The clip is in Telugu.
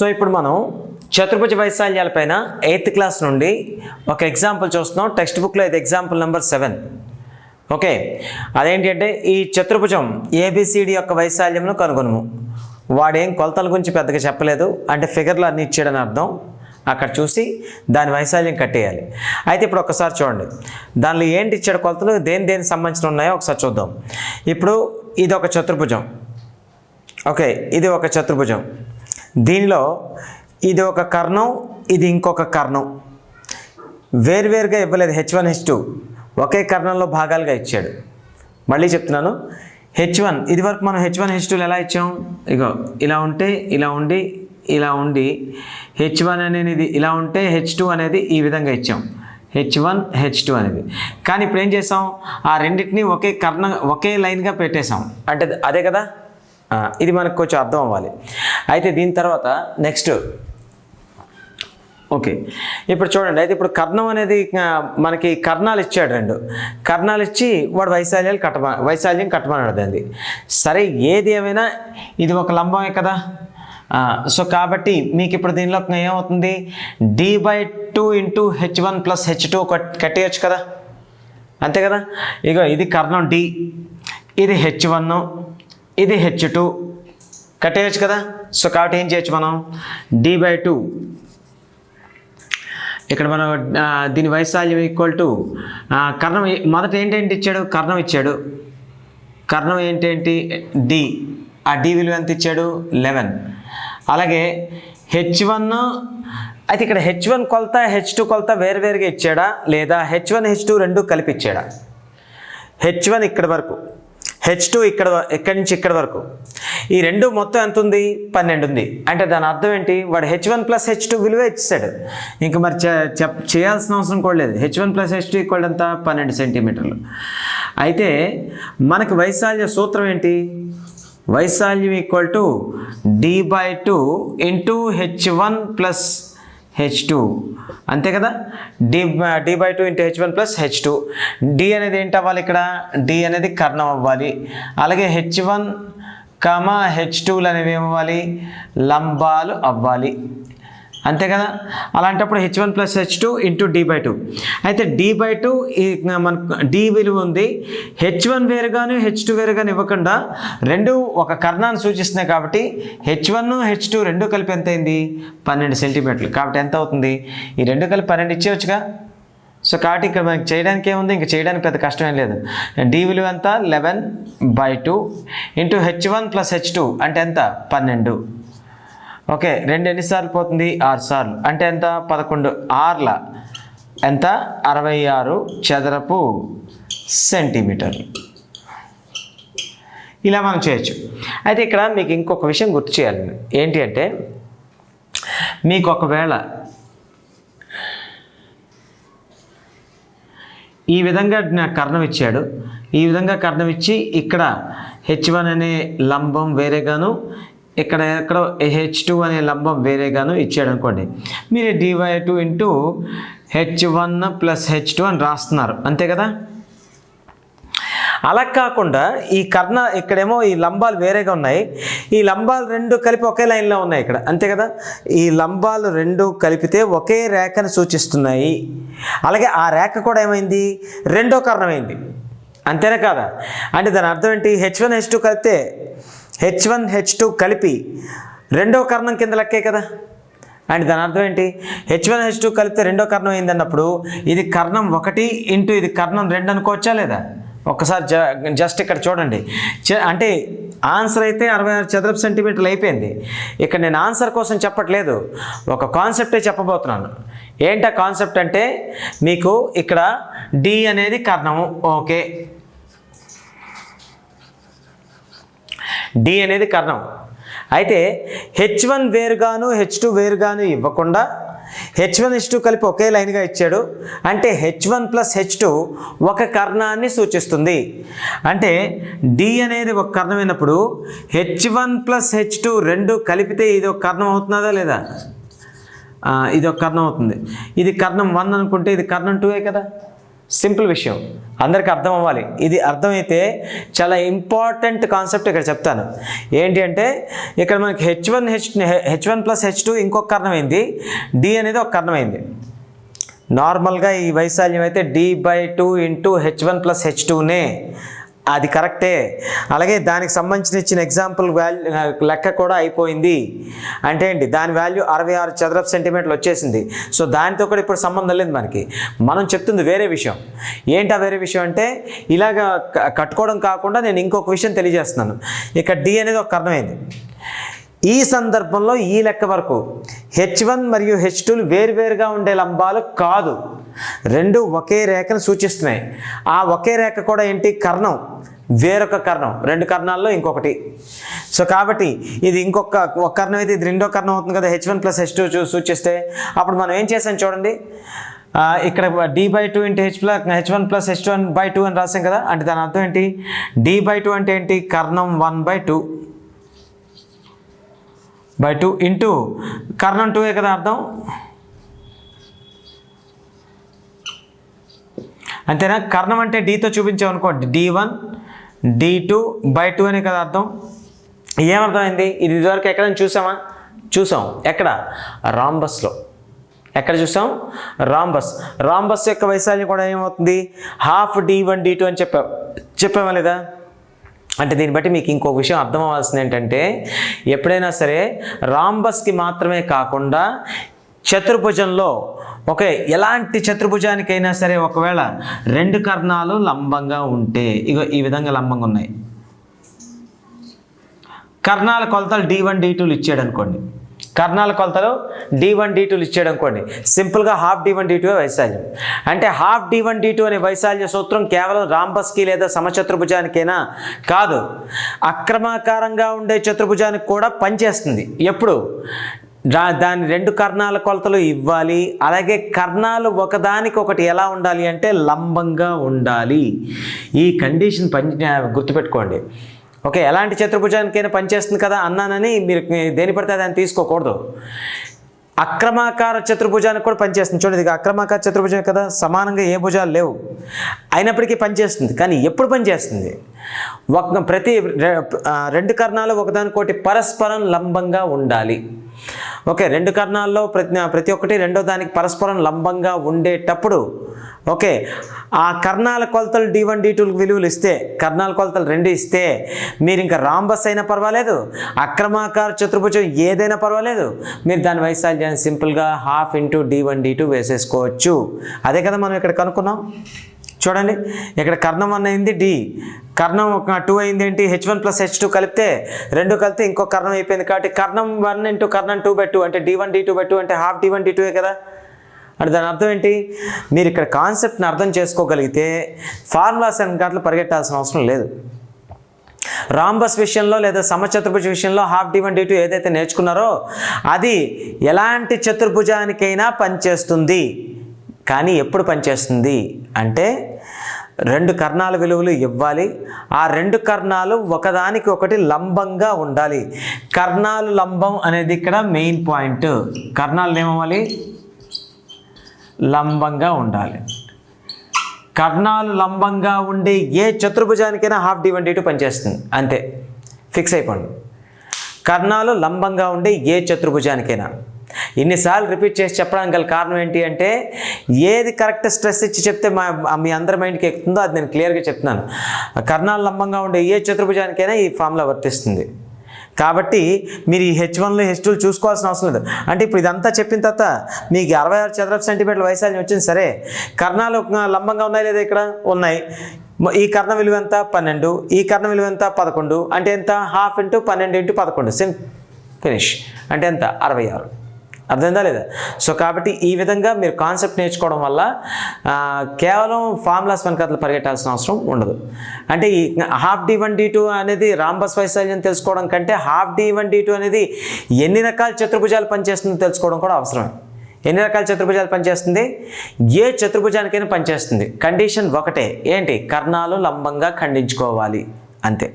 సో ఇప్పుడు మనం చతుర్భుజ వైశాల్యాలపైన 8th క్లాస్ నుండి ఒక ఎగ్జాంపుల్ చూస్తున్నాం. టెక్స్ట్ బుక్లో ఇది ఎగ్జాంపుల్ నెంబర్ 7. ఓకే, అదేంటి అంటే ఈ చతుర్భుజం ఏబిసిడి యొక్క వైశాల్యంను కనుగొనము. వాడేం కొలతల గురించి పెద్దగా చెప్పలేదు, అంటే ఫిగర్లు అన్నీ ఇచ్చాడని అర్థం. అక్కడ చూసి దాని వైశాల్యం కట్టేయాలి. అయితే ఇప్పుడు ఒకసారి చూడండి, దానిలో ఏంటి ఇచ్చాడు కొలతలు, దేనికి సంబంధించిన ఉన్నాయో ఒకసారి చూద్దాం. ఇప్పుడు ఇది ఒక చతుర్భుజం. ఓకే, ఇది ఒక చతుర్భుజం. దీనిలో ఇది ఒక కర్ణం, ఇది ఇంకొక కర్ణం. వేరువేరుగా ఇవ్వలేదు, H1 H2 ఒకే కర్ణంలో భాగాలుగా ఇచ్చాడు. మళ్ళీ చెప్తున్నాను, H1 ఇది వరకు మనం H1 H2 ఎలా ఇచ్చాం, ఇగో ఇలా ఉంటే ఇలా ఉండి ఇలా ఉండి H1 అనేది ఇలా ఉంటే H2 అనేది ఈ విధంగా ఇచ్చాం, H1 H2 అనేది. కానీ ఇప్పుడు ఏం చేసాం, ఆ రెండింటిని ఒకే లైన్గా పెట్టేశాం. అంటే అదే కదా, ఇది మనకు కొంచెం అర్థం అవ్వాలి. అయితే దీని తర్వాత నెక్స్ట్ ఓకే, ఇప్పుడు చూడండి. అయితే ఇప్పుడు కర్ణం అనేది మనకి కర్ణాలు ఇచ్చాడు, 2 కర్ణాలు ఇచ్చి వాడు వైశాల్యం కట్టమన్నాడు అండి. సరే, ఏది ఏమైనా ఇది ఒక లంబమే కదా. సో కాబట్టి మీకు ఇప్పుడు దీనిలో ఏమవుతుంది, D/2 × H1 + H2 కట్టేయచ్చు కదా, అంతే కదా. ఇగో ఇది కర్ణం D, ఇది H1, ఇది H2 కట్టేయచ్చు కదా. సో కాబట్టి ఏం చేయొచ్చు మనం, D/2 ఇక్కడ మనం దీని వైశాల్యం = కర్ణం. మొదట ఏంటేంటి ఇచ్చాడు, కర్ణం ఇచ్చాడు. కర్ణం ఏంటేంటి D, ఆ D విలువ ఎంత ఇచ్చాడు, 11. అలాగే H1, అయితే ఇక్కడ H1 కొలత H2 కొలత వేరువేరుగా ఇచ్చాడా లేదా H1 H2 రెండు కలిపి ఇచ్చాడా. H1 ఇక్కడ వరకు, H2 ఇక్కడి నుంచి ఇక్కడ వరకు, ఈ రెండు మొత్తం ఎంత ఉంది, 12 ఉంది. అంటే దాని అర్థం ఏంటి, వాడు H1 + H2 విలువే ఇచ్చాడు. ఇంకా మరి చేయాల్సిన అవసరం కూడా లేదు. H1 + H2 = ఎంత, 12 సెంటీమీటర్లు. అయితే మనకి వైశాల్య సూత్రం ఏంటి, వైశాల్యం D/2 × H1 + H2, అంతే కదా. D/2 × H1 + H2. D అనేది ఏంటి అవ్వాలి, ఇక్కడ D అనేది కర్ణం అవ్వాలి. అలాగే H1, H2లు అనేవి ఏమవ్వాలి, లంబాలు అవ్వాలి, అంతే కదా. అలాంటప్పుడు H1 + H2 × D/2. అయితే D/2 మనకు D విలువ ఉంది. H1 వేరుగాను H2 వేరుగాను ఇవ్వకుండా రెండు ఒక కర్ణాన్ని సూచిస్తున్నాయి కాబట్టి H1 H2 రెండు కలిపి ఎంత అయింది, 12 సెంటీమీటర్లు. కాబట్టి ఎంత అవుతుంది, ఈ రెండు కలిపి 12 ఇచ్చేయచ్చుగా. సో కాబట్టి ఇక్కడ మనకి చేయడానికి ఏముంది, ఇంకా చేయడానికి పెద్ద కష్టమేం లేదు. D విలువ ఎంత, 11/2 × H1 + H2 అంటే ఎంత, 12. ఓకే, 2 ఎన్నిసార్లు పోతుంది, 6 సార్లు. అంటే ఎంత, 11 6ల ఎంత, 66 చదరపు సెంటీమీటర్లు. ఇలా మనం చేయొచ్చు. అయితే ఇక్కడ మీకు ఇంకొక విషయం గుర్తు చేయాలి. ఏంటి అంటే, మీకు ఒకవేళ ఈ విధంగా కర్ణం ఇచ్చాడు, ఈ విధంగా కర్ణం ఇచ్చి ఇక్కడ H1 అనే లంబం వేరేగాను, ఎక్కడో H2 అనే లంబం వేరేగాను ఇచ్చాడు అనుకోండి. మీరు D/2 × H1 + H2 అని రాస్తున్నారు, అంతే కదా. అలా కాకుండా ఈ ఇక్కడేమో ఈ లంబాలు వేరేగా ఉన్నాయి, ఈ లంబాలు రెండు కలిపి ఒకే లైన్లో ఉన్నాయి ఇక్కడ, అంతే కదా. ఈ లంబాలు రెండు కలిపితే ఒకే రేఖను సూచిస్తున్నాయి. అలాగే ఆ రేఖ కూడా ఏమైంది, రెండో కర్ణమైంది, అంతేనా కాదా. అంటే దాని అర్థం ఏంటి, H1 H2 కలిపితే H1 H2 కలిపి రెండో కర్ణం కింద లెక్కే కదా. అంటే దాని అర్థం ఏంటి, H1 H2 కలిపితే రెండో కర్ణం అయిందన్నప్పుడు ఇది కర్ణం 1 × ఇది కర్ణం 2 అనుకోవచ్చా లేదా. ఒక్కసారి జస్ట్ ఇక్కడ చూడండి. అంటే ఆన్సర్ అయితే 66 చదరపు సెంటీమీటర్లు అయిపోయింది. ఇక్కడ నేను ఆన్సర్ కోసం చెప్పట్లేదు, ఒక కాన్సెప్టే చెప్పబోతున్నాను. ఏంటా కాన్సెప్ట్ అంటే, మీకు ఇక్కడ D అనేది కర్ణము, ఓకే, D అనేది కర్ణం. అయితే H1 వేరుగాను H2 వేరుగాను ఇవ్వకుండా H1 H2 కలిపి ఒకే లైన్గా ఇచ్చాడు. అంటే H1 + H2 ఒక కర్ణాన్ని సూచిస్తుంది. అంటే D అనేది ఒక కర్ణం అయినప్పుడు H1 + H2 రెండు కలిపితే ఇది ఒక కర్ణం అవుతుందా లేదా, ఇది ఒక కర్ణం అవుతుంది. ఇది కర్ణం 1 అనుకుంటే ఇది కర్ణం 2 కదా. సింపుల్ విషయం, అందరికీ అర్థం అవ్వాలి. ఇది అర్థమైతే చాలా ఇంపార్టెంట్ కాన్సెప్ట్ ఇక్కడ చెప్తాను. ఏంటి అంటే ఇక్కడ మనకి హెచ్1 ప్లస్ హెచ్2 ఇంకొక కారణమైంది, డి అనేది ఒక కారణమైంది. నార్మల్గా ఈ వైశాల్యం అయితే d/2 ఇంటూ H1 ప్లస్ H2నే, అది కరెక్టే. అలాగే దానికి సంబంధించిన ఇచ్చిన ఎగ్జాంపుల్ లెక్క కూడా అయిపోయింది. అంటే ఏంటి, దాని వాల్యూ 66 చదరపు సెంటీమీటర్లు వచ్చేసింది. సో దానితో కూడా ఇప్పుడు సంబంధం లేదు మనకి. మనం చెప్తుంది వేరే విషయం. ఏంటి ఆ వేరే విషయం అంటే, ఇలాగ కట్టుకోవడం కాకుండా నేను ఇంకొక విషయం తెలియజేస్తున్నాను. ఇక్కడ డి అనేది ఒక కారణమైంది. ఈ సందర్భంలో ఈ లెక్క వరకు H1 మరియు H2లు వేరువేరుగా ఉండే లంబాలు కాదు, రెండు ఒకే రేఖను సూచిస్తున్నాయి. ఆ ఒకే రేఖ కూడా ఏంటి, కర్ణం, వేరొక కర్ణం, రెండు కర్ణాల్లో ఇంకొకటి. సో కాబట్టి ఇది ఒక కర్ణం అయితే ఇది రెండో కర్ణం అవుతుంది కదా, H1 ప్లస్ H2 సూచిస్తే. అప్పుడు మనం ఏం చేసాం చూడండి, ఇక్కడ d/2 into H1 plus H1/2 అని రాసాం కదా. అంటే దాని అర్థం ఏంటి, d/2 అంటే ఏంటి, కర్ణం 1/2 ఇంటూ కర్ణం 2 కదా అర్థం, అంతేనా. కర్ణం అంటే డీతో చూపించామనుకోండి, d1/2 అనే కదా అర్థం. ఏమర్థమైంది, ఇది ఇదివరకు ఎక్కడైనా చూసాం. ఎక్కడ, రాంబస్లో. ఎక్కడ చూసాం, రాంబస్ యొక్క వైశాల్యం కూడా ఏమవుతుంది, ½ d1d2 అని చెప్పామా లేదా. అంటే దీన్ని బట్టి మీకు ఇంకొక విషయం అర్థం అవ్వాల్సింది ఏంటంటే, ఎప్పుడైనా సరే రాంబస్కి మాత్రమే కాకుండా చతుర్భుజంలో ఎలాంటి చతుర్భుజానికైనా సరే ఒకవేళ రెండు కర్ణాలు లంబంగా ఉంటే, ఇగో ఈ విధంగా లంబంగా ఉన్నాయి, కర్ణాల కొలతలు d1d2లు ఇచ్చాడు అనుకోండి, సింపుల్గా ½ d1d2 వైశాల్యం. అంటే ½ d1d2 అనే వైశాల్య సూత్రం కేవలం రాంబస్కి లేదా సమచతుర్భుజానికైనా కాదు, అక్రమాకారంగా ఉండే చతుర్భుజానికి కూడా పనిచేస్తుంది. ఎప్పుడు, దాని రెండు కర్ణాల కొలతలు ఇవ్వాలి, అలాగే కర్ణాలు ఒకదానికొకటి ఎలా ఉండాలి అంటే లంబంగా ఉండాలి. ఈ కండిషన్ గుర్తుపెట్టుకోండి. ఎలాంటి చతుర్భుజానికైనా పనిచేస్తుంది కదా అన్నానని మీరు దేని పడితే దాన్ని తీసుకోకూడదు. అక్రమాకార చతుర్భుజానికి కూడా పనిచేస్తుంది. చూడండి, ఇది అక్రమాకార చతుర్భుజం కదా, సమానంగా ఏ భుజాలు లేవు, అయినప్పటికీ పనిచేస్తుంది. కానీ ఎప్పుడు పనిచేస్తుంది, ప్రతి రెండు కర్ణాలు ఒకదానికొకటి పరస్పరం లంబంగా ఉండాలి. రెండు కర్ణాల్లో ప్రతి ఒక్కటి రెండో దానికి పరస్పరం లంబంగా ఉండేటప్పుడు ఆ కర్ణాల కొలతలు d1d2 విలువలు ఇస్తే, కర్ణాల కొలతలు 2 ఇస్తే, మీరు ఇంకా రాంబస్ అయినా పర్వాలేదు, అక్రమాకార చతుర్భుజం ఏదైనా పర్వాలేదు, మీరు దాని వైశాల్యాన్ని సింపుల్గా ½ ఇంటూ d1d2 వేసేసుకోవచ్చు. అదే కదా మనం ఇక్కడ కనుక్కున్నాం. చూడండి, ఇక్కడ కర్ణం 1 అయింది, డి కర్ణం 2 అయింది, ఏంటి, H1 ప్లస్ H2 కలిపితే రెండు కలిపితే ఇంకో కర్ణం అయిపోయింది. కాబట్టి కర్ణం 1 ఇంటూ కర్ణం 2/2 అంటే d1d2/2 అంటే ½ d1d2 కదా. అంటే దాని అర్థం ఏంటి, మీరు ఇక్కడ కాన్సెప్ట్ని అర్థం చేసుకోగలిగితే ఫార్ములాస్ గంటలు పరిగెట్టాల్సిన అవసరం లేదు. రాంబస్ విషయంలో లేదా సమచతుర్భుజ విషయంలో ½ d1d2 ఏదైతే నేర్చుకున్నారో అది ఎలాంటి చతుర్భుజానికైనా పనిచేస్తుంది. కానీ ఎప్పుడు పనిచేస్తుంది అంటే, రెండు కర్ణాల విలువలు ఇవ్వాలి, ఆ రెండు కర్ణాలు ఒకదానికి ఒకటి లంబంగా ఉండాలి. కర్ణాలు లంబం అనేది ఇక్కడ మెయిన్ పాయింట్. కర్ణాలు ఏమవ్వాలి, లంబంగా ఉండాలి. కర్ణాలు లంబంగా ఉండే ఏ చతుర్భుజానికైనా ½ d1d2 పనిచేస్తుంది, అంతే, ఫిక్స్ అయిపోండి. కర్ణాలు లంబంగా ఉండే ఏ చతుర్భుజానికైనా. ఇన్నిసార్లు రిపీట్ చేసి చెప్పడానికి గల కారణం ఏంటి అంటే, ఏది కరెక్ట్ స్ట్రెస్ ఇచ్చి చెప్తే మీ అందరి మైండ్కి ఎక్కుతుందో అది నేను క్లియర్గా చెప్తున్నాను. కర్ణాలు లంబంగా ఉండే ఏ చతుర్భుజానికైనా ఈ ఫార్ములా వర్తిస్తుంది. కాబట్టి మీరు ఈ H1లు H2లు చూసుకోవాల్సిన అవసరం లేదు. అంటే ఇప్పుడు ఇదంతా చెప్పిన తర్వాత మీకు 66 చదరపు సెంటీమీటర్ల వైశాల్యం వచ్చింది, సరే, కర్ణాలు లంబంగా ఉన్నాయి లేదా, ఇక్కడ ఉన్నాయి. ఈ కర్ణ విలువ ఎంత, 12, ఈ కర్ణ విలువ ఎంత, 11, అంటే ఎంత, ½ ఇంటూ 12 ఇంటూ 11 ఫినిష్, అంటే ఎంత, 66. అర్థమైందా లేదా. సో కాబట్టి ఈ విధంగా మీరు కాన్సెప్ట్ నేర్చుకోవడం వల్ల కేవలం ఫార్ములాస్ వెనకాల పరిగెట్టాల్సిన అవసరం ఉండదు. అంటే ఈ ½ d1d2 అనేది రాంబస్ వైశాల్యం తెలుసుకోవడం కంటే ½ d1d2 అనేది ఎన్ని రకాల చతుర్భుజాలు పనిచేస్తుందో తెలుసుకోవడం కూడా అవసరమే. ఎన్ని రకాల చతుర్భుజాలు పనిచేస్తుంది, ఏ చతుర్భుజానికైనా పనిచేస్తుంది. కండిషన్ ఒకటే, ఏంటి, కర్ణాలు లంబంగా ఖండించుకోవాలి, అంతే.